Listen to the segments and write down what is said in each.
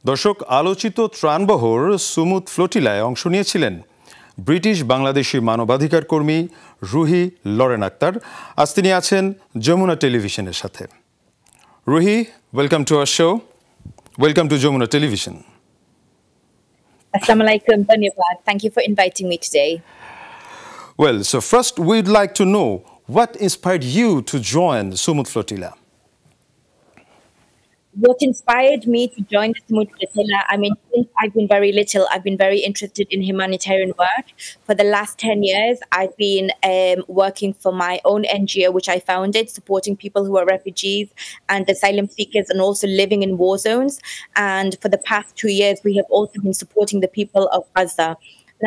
দর্শক আলোচিত ত্রাণবহর সুমুদ ফ্লোটিলায় অংশ নিয়েছিলেন ব্রিটিশ বাংলাদেশি মানবাধিকার কর্মী রুহি লরেন আক্তার। আজ তিনি আছেন যমুনা টেলিভিশনের সাথে। Ruhi, welcome to our show. Welcome to Jamuna television. Assalamu alaikum, Dhanyavad. Thank you for inviting me today. Well, so first we'd like to know what inspired you to join Sumud Flotila. What inspired me to join the Jamuna Flotila? I mean, since I've been very little, I've been very interested in humanitarian work. For the last 10 years, I've been working for my own NGO, which I founded, supporting people who are refugees and asylum seekers and also living in war zones. And for the past 2 years, we have also been supporting the people of Gaza.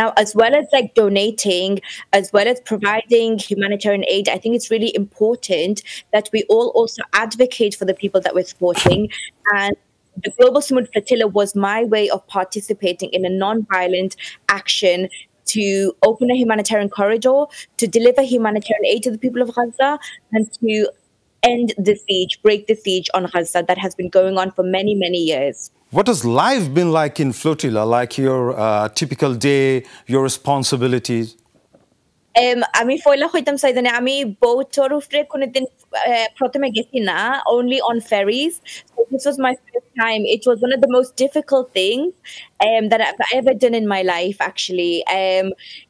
Now, as well as like donating, as well as providing humanitarian aid, I think it's really important that we all also advocate for the people that we're supporting. And the Global Jamuna Flotila was my way of participating in a non-violent action to open a humanitarian corridor, to deliver humanitarian aid to the people of Gaza, and to end the siege, break the siege on Gaza that has been going on for many, many years. What has life been like in Flotila, like your typical day, your responsibilities? আমি ফয়লা হইতাম সাইদানে আমি boat-এর উপরে কোনদিন প্রথমে গেছি না, only on ferries. So this was my first time. It was one of the most difficult things that I've ever done in my life, actually.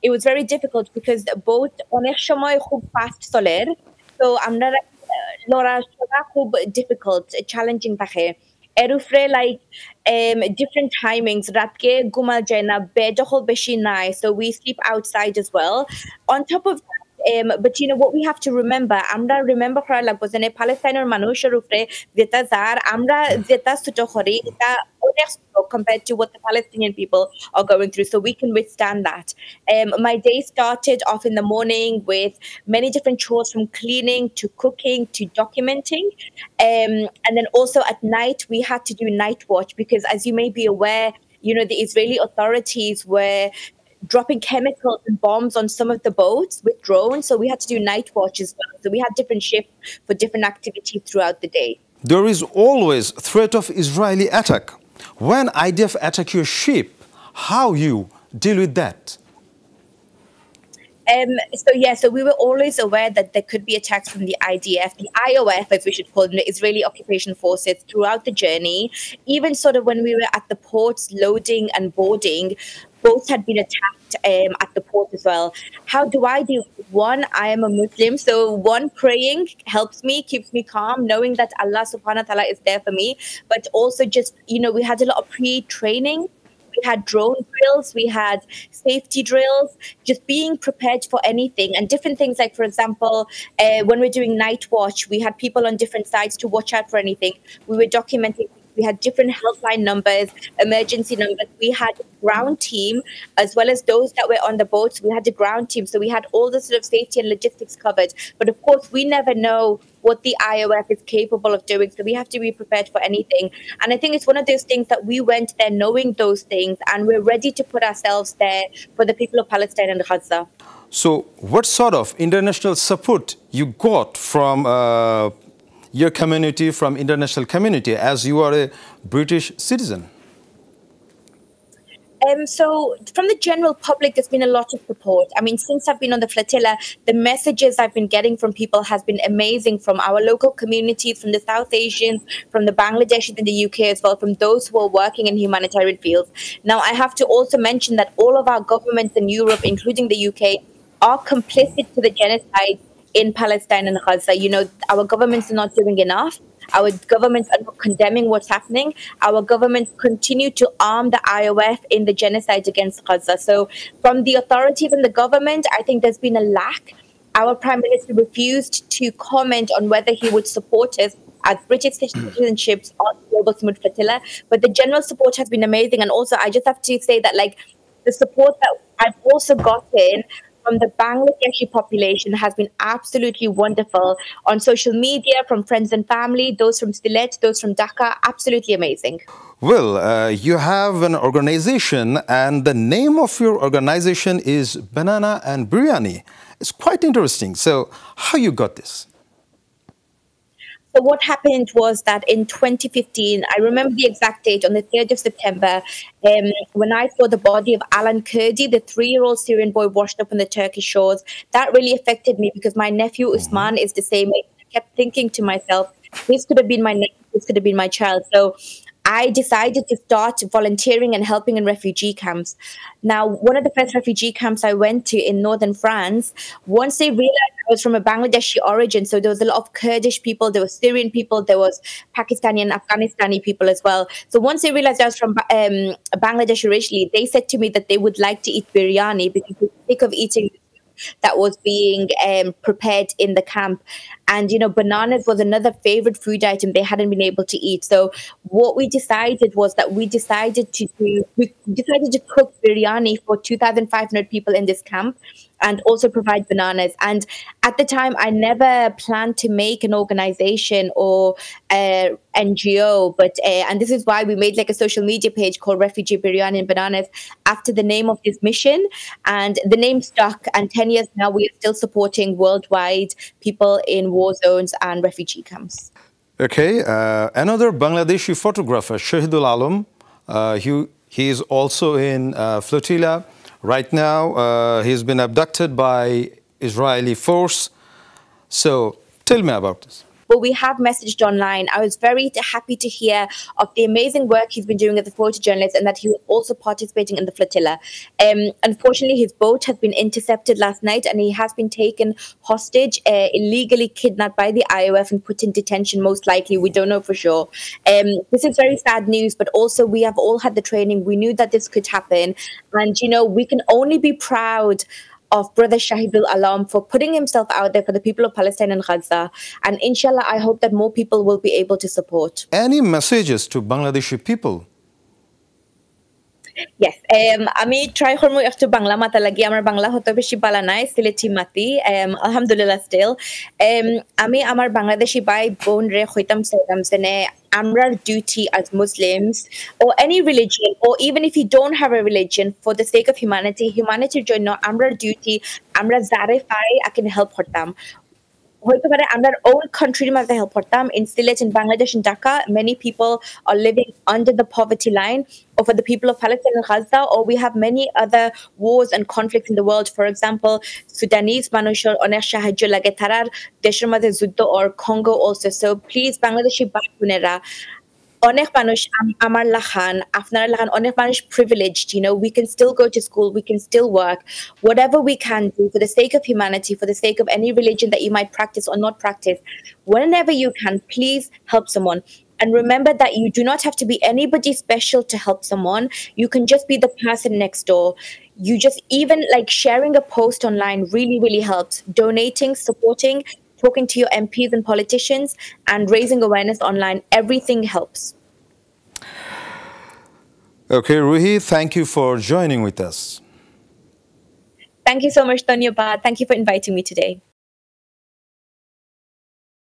It was very difficult because the boat অনেক সময় খুব fast চলের, so আমরা লড়াচড়া খুব difficult, challenging থাকে। এর উপরে like different timings, রাতকে ঘুমাল যায় না, bed হল বেশি নাই, so we sleep outside as well. On top of that, but you know what we have to remember, আমরা remember করা লাগবে যে প্যালেস্টাইনের মানুষের উপরে যেটা যার আমরা যেটা ছোট করি এটা অনেক compared to what the Palestinian people are going through, so we can withstand that. My day started off in the morning with many different chores, from cleaning to cooking to documenting, and then also at night we had to do night watch because, as you may be aware, you know, the Israeli authorities were dropping chemicals and bombs on some of the boats with drones, so we had to do night watch as well. So we had different shifts for different activities throughout the day. There is always threat of Israeli attack. When IDF attack your ship, how you deal with that? So we were always aware that there could be attacks from the IDF, the IOF, as we should call them, the Israeli Occupation Forces, throughout the journey. Even sort of when we were at the ports loading and boarding, both had been attacked at the port as well. How do I deal with it? One, I am a Muslim, so one, praying helps me, keeps me calm, knowing that Allah subhanahu wa ta'ala is there for me. But also just, you know, we had a lot of pre-training. We had drone drills, we had safety drills, just being prepared for anything. And different things like, for example, when we're doing night watch, we had people on different sides to watch out for anything. We were documenting. We had different helpline numbers, emergency numbers. We had a ground team, as well as those that were on the boats. We had a ground team. So we had all the sort of safety and logistics covered. But of course, we never know what the IOF is capable of doing. So we have to be prepared for anything. And I think it's one of those things that we went there knowing those things, and we're ready to put ourselves there for the people of Palestine and Gaza. So what sort of international support you got from your community, from international community, as you are a British citizen? So from the general public, there's been a lot of support. I mean, since I've been on the flotilla, the messages I've been getting from people has been amazing, from our local communities, from the South Asians, from the Bangladeshis in the UK as well, from those who are working in humanitarian fields. Now, I have to also mention that all of our governments in Europe, including the UK, are complicit to the genocide in Palestine and Gaza. You know, our governments are not doing enough. Our governments are not condemning what's happening. Our governments continue to arm the IOF in the genocide against Gaza. So from the authorities and the government, I think there's been a lack. Our Prime Minister refused to comment on whether he would support us as British citizenships on the Global Jamuna Flotila. But the general support has been amazing. And also, I just have to say that, like, the support that I've also gotten from the Bangladeshi population has been absolutely wonderful on social media, from friends and family, those from Sylhet, those from Dhaka, absolutely amazing. Well, you have an organization, and the name of your organization is Banana and Biryani. It's quite interesting. So how you got this? So what happened was that in 2015, I remember the exact date, on the 3rd of September, when I saw the body of Alan Kurdi, the 3-year-old Syrian boy washed up on the Turkish shores. That really affected me because my nephew Usman is the same age. I kept thinking to myself, this could have been my nephew, this could have been my child. So I decided to start volunteering and helping in refugee camps. Now, one of the first refugee camps I went to in northern France, once they realized I was from a Bangladeshi origin, so there was a lot of Kurdish people, there was Syrian people, there was Pakistani and Afghanistani people as well. So once they realized I was from Bangladesh originally, they said to me that they would like to eat biryani because they were sick of eating that was being prepared in the camp. And, you know, bananas was another favorite food item they hadn't been able to eat. So what we decided was that we decided to cook biryani for 2,500 people in this camp and also provide bananas. And at the time, I never planned to make an organization or NGO, but and this is why we made like a social media page called Refugee Biryani and Bananas after the name of this mission. And the name stuck, and 10 years now we are still supporting worldwide people in war zones and refugee camps. Okay, another Bangladeshi photographer, 𝗧𝗲𝗹𝗶𝘀𝗀𝗃𝗂𝗃, he is also in Flotila. Right now, he's been abducted by Israeli force. So, tell me about this. Well, we have messaged online. I was very happy to hear of the amazing work he's been doing as a photojournalist and that he was also participating in the flotilla. Unfortunately, his boat has been intercepted last night and he has been taken hostage, illegally kidnapped by the IOF and put in detention, most likely. We don't know for sure. This is very sad news, but also we have all had the training. We knew that this could happen. And, you know, we can only be proud of Brother Shahidul Alam for putting himself out there for the people of Palestine and Gaza. And inshallah, I hope that more people will be able to support. Any messages to Bangladeshi people? Yes, আমি try করবো একটু বাংলা মাতা লাগি আমার বাংলা হতো বেশি বালা নাই সিলেটি মাতি আলহামদুলিল্লাহ স্টিল আমি আমার বাংলাদেশি ভাই বোন রে হইতাম চাইতাম যে our duty as Muslims or any religion, or even if you don't have a religion, for the sake of humanity's জন্য our duty আমরা যারে পাই I can help করতাম হইতে পারে আমরা own country মাঝে help করতাম in Sylhet, in Bangladesh, in Dhaka. Many people are living under the poverty line, or for the people of Palestine and Gaza, or we have many other wars and conflicts in the world. For example, Sudanese মানুষের অনেক সাহায্য লাগে তারার দেশের মধ্যে যুদ্ধ, or Congo also. So please Bangladeshi ভাই বোনেরা, অনেক মানুষ আমার লাখান আপনারা লাখান অনেক মানুষ privileged, you know, we can still go to school, we can still work, whatever we can do for the sake of humanity, for the sake of any religion that you might practice or not practice. Whenever you can, please help someone. And remember that you do not have to be anybody special to help someone. You can just be the person next door. You just, even like sharing a post online really, really helps. Donating, supporting, talking to your MPs and politicians, and raising awareness online, everything helps. Okay, Ruhi, thank you for joining with us. Thank you so much, Dhanyabad. Thank you for inviting me today.